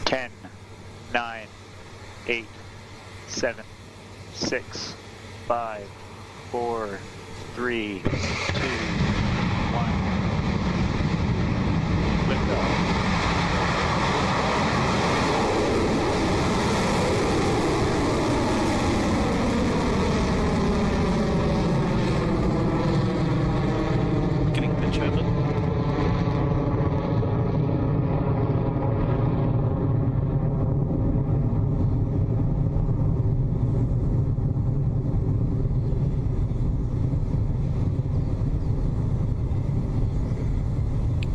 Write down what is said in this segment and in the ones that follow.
10, 9, 8, 7, 6, 5, 4, 3, 2, 1. Liftoff. Getting pitch over.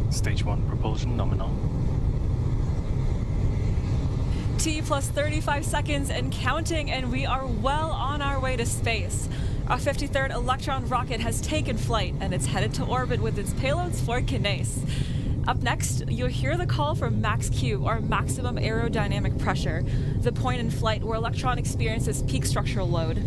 Stage 1 propulsion nominal. T plus 35 seconds and counting, and we are well on our way to space. Our 53rd Electron rocket has taken flight, and it's headed to orbit with its payloads for CNES. Up next, you'll hear the call from max Q, or maximum aerodynamic pressure, the point in flight where Electron experiences peak structural load.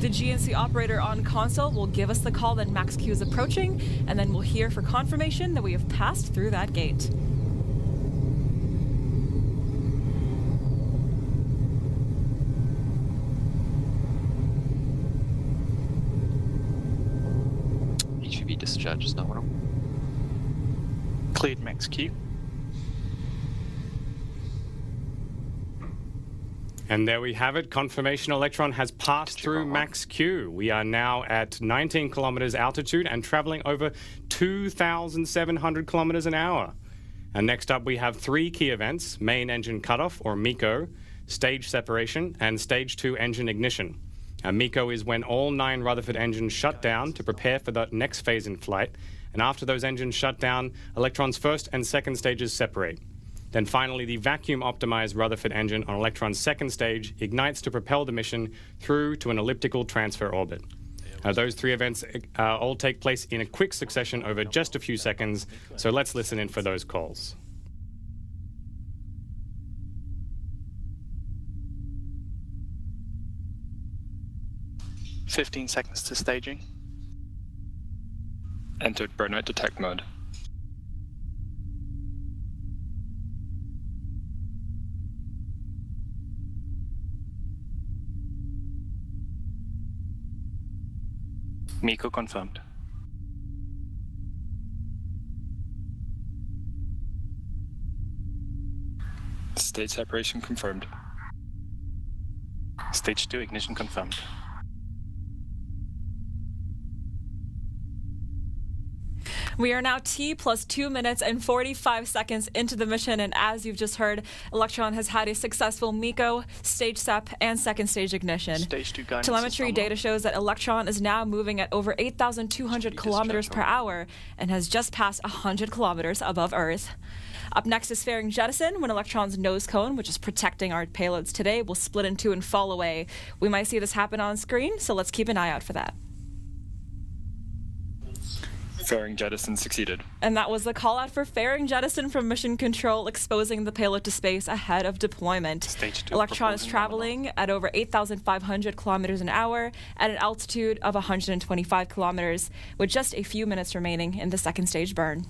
The GNC operator on console will give us the call that max Q is approaching, and then we'll hear for confirmation that we have passed through that gate. HVB discharge is nominal. Cleared max Q. And there we have it. Confirmation Electron has passed through max Q. We are now at 19 kilometers altitude and traveling over 2,700 kilometers an hour. And next up, we have 3 key events: main engine cutoff, or MECO, stage separation, and stage 2 engine ignition. MECO is when all 9 Rutherford engines shut down to prepare for the next phase in flight. And after those engines shut down, Electron's first and second stages separate. Then finally, the vacuum-optimized Rutherford engine on Electron's second stage ignites to propel the mission through to an elliptical transfer orbit. Those 3 events all take place in a quick succession over just a few seconds, so let's listen in for those calls. "15 seconds to staging." Entered burnout detect mode. MECO confirmed. Stage separation confirmed. Stage 2 ignition confirmed. We are now T plus 2 minutes and 45 seconds into the mission, and as you've just heard, Electron has had a successful MECO, stage SEP, and second stage ignition. Stage 2 guidance. Telemetry data shows that Electron is now moving at over 8,200 kilometers per hour and has just passed 100 kilometers above Earth. Up next is fairing jettison, when Electron's nose cone, which is protecting our payloads today, will split in 2 and fall away. We might see this happen on screen, so let's keep an eye out for that. Fairing jettison succeeded. And that was the call out for fairing jettison from Mission Control, exposing the payload to space ahead of deployment. Stage 2 Electron is traveling at over 8,500 kilometers an hour at an altitude of 125 kilometers, with just a few minutes remaining in the second stage burn.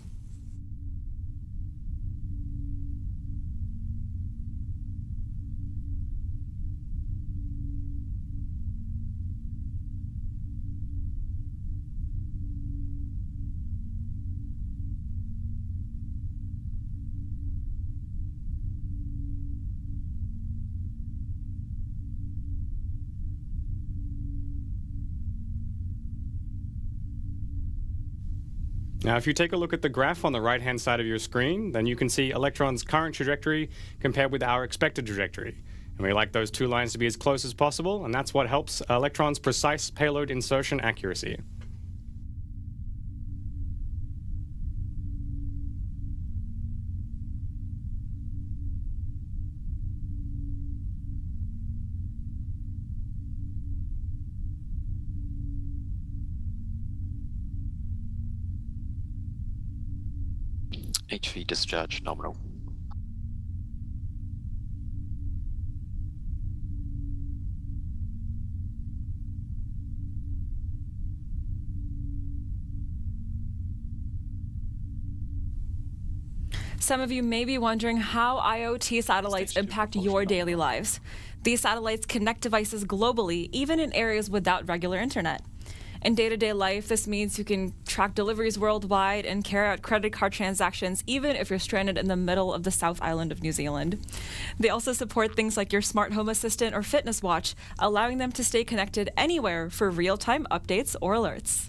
Now, if you take a look at the graph on the right-hand side of your screen, then you can see Electron's current trajectory compared with our expected trajectory. And we like those 2 lines to be as close as possible, and that's what helps Electron's precise payload insertion accuracy. HV discharge nominal. Some of you may be wondering how IoT satellites impact your daily lives. These satellites connect devices globally, even in areas without regular internet. In day-to-day life, this means you can track deliveries worldwide and carry out credit card transactions, even if you're stranded in the middle of the South Island of New Zealand. They also support things like your smart home assistant or fitness watch, allowing them to stay connected anywhere for real-time updates or alerts.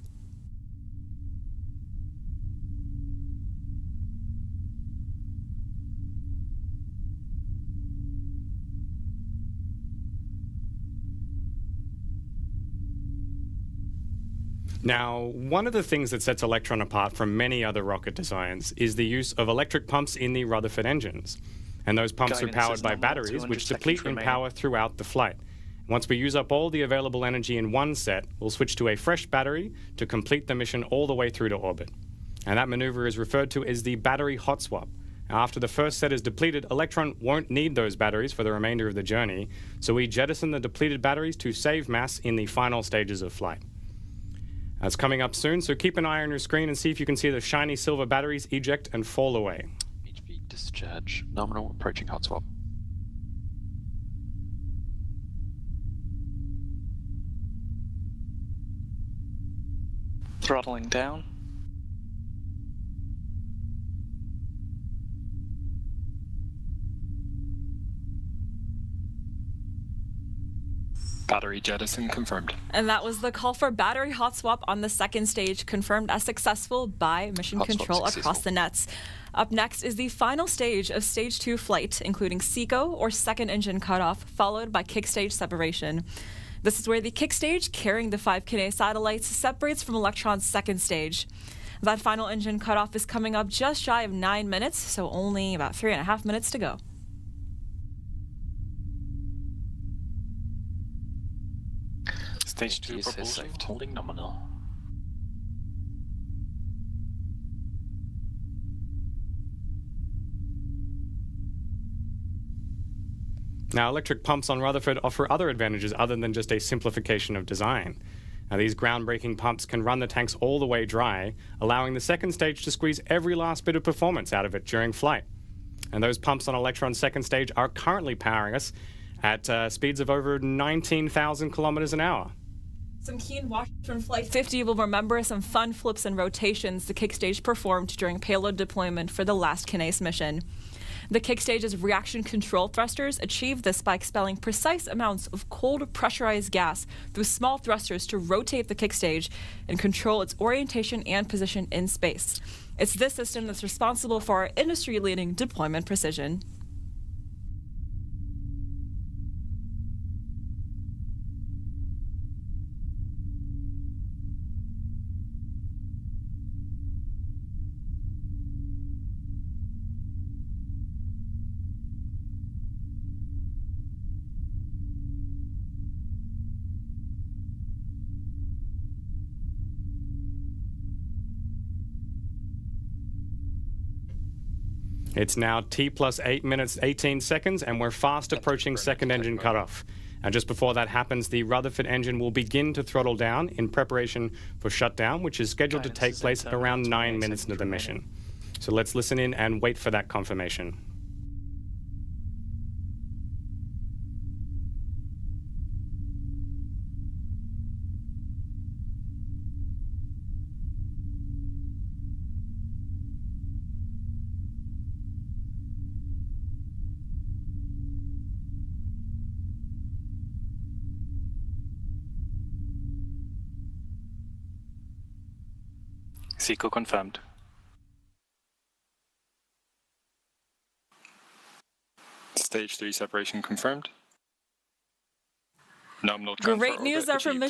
Now, one of the things that sets Electron apart from many other rocket designs is the use of electric pumps in the Rutherford engines. And those pumps Guidance are powered is by nominal, batteries, 200 which seconds deplete in remaining. power throughout the flight. Once we use up all the available energy in one set, we'll switch to a fresh battery to complete the mission all the way through to orbit. And that maneuver is referred to as the battery hot swap. Now, after the first set is depleted, Electron won't need those batteries for the remainder of the journey, so we jettison the depleted batteries to save mass in the final stages of flight. That's coming up soon, so keep an eye on your screen and see if you can see the shiny silver batteries eject and fall away. HV discharge nominal, approaching hot swap. Throttling down. Battery jettison confirmed. And that was the call for battery hot swap on the second stage, confirmed as successful by Mission Hot swap Control across successful. the nets. Up next is the final stage of Stage 2 flight, including SECO, or second engine cutoff, followed by kick stage separation. This is where the kick stage, carrying the 5 Kinéis satellites, separates from Electron's second stage. That final engine cutoff is coming up just shy of 9 minutes, so only about 3.5 minutes to go. Stage 2 TSS propulsion saved. holding nominal. Now, electric pumps on Rutherford offer other advantages other than just a simplification of design. Now, these groundbreaking pumps can run the tanks all the way dry, allowing the second stage to squeeze every last bit of performance out of it during flight. And those pumps on Electron's second stage are currently powering us at speeds of over 19,000 kilometers an hour. Some keen watchers from Flight 50 will remember some fun flips and rotations the kick stage performed during payload deployment for the last Kinéis mission. The kick stage's reaction control thrusters achieved this by expelling precise amounts of cold pressurized gas through small thrusters to rotate the kick stage and control its orientation and position in space. It's this system that's responsible for our industry-leading deployment precision. It's now T plus 8 minutes 18 seconds, and we're fast approaching second engine cutoff. And just before that happens, the Rutherford engine will begin to throttle down in preparation for shutdown, which is scheduled to take place at around 9 minutes into the mission. So let's listen in and wait for that confirmation. SECO confirmed. Stage 3 separation confirmed. Nominal transfer Great news orbit there from achieved. Mission